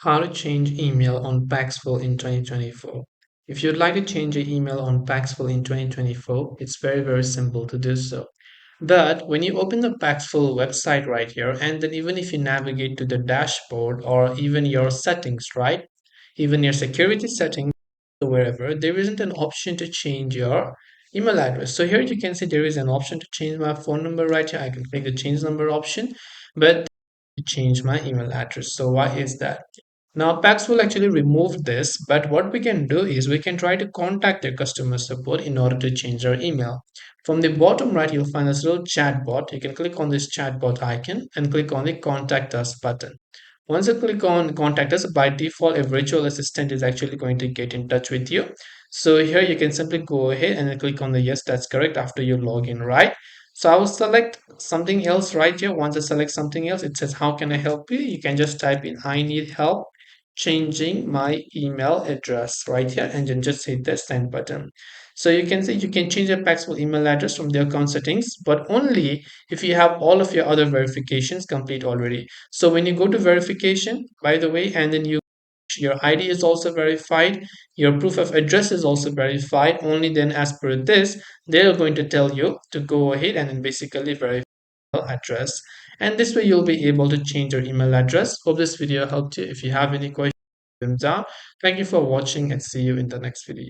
How to change email on Paxful in 2024. If you'd like to change your email on Paxful in 2024, it's very simple to do so. But when you open the Paxful website right here, and then even if you navigate to the dashboard or even your settings, right? Even your security settings, wherever, there isn't an option to change your email address. So here you can see there is an option to change my phone number right here. I can click the change number option, but to change my email address. So why is that? Now, Pax will actually remove this, but what we can do is we can try to contact their customer support in order to change our email. From the bottom right, you'll find this little chatbot. You can click on this chatbot icon and click on the contact us button. Once you click on contact us, by default, a virtual assistant is actually going to get in touch with you. So here you can simply go ahead and then click on the yes, that's correct after you log in, right? So I will select something else right here. Once I select something else, it says, how can I help you? You can just type in, I need help changing my email address right here and then just hit the send button. So you can see you can change your Paxful email address from the account settings, but only if you have all of your other verifications complete already. So when you go to verification, by the way, and then your ID is also verified, your proof of address is also verified, only then as per this, they're going to tell you to go ahead and then basically verify address, and this way you'll be able to change your email address. Hope this video helped you. If you have any questions down, thank you for watching and see you in the next video.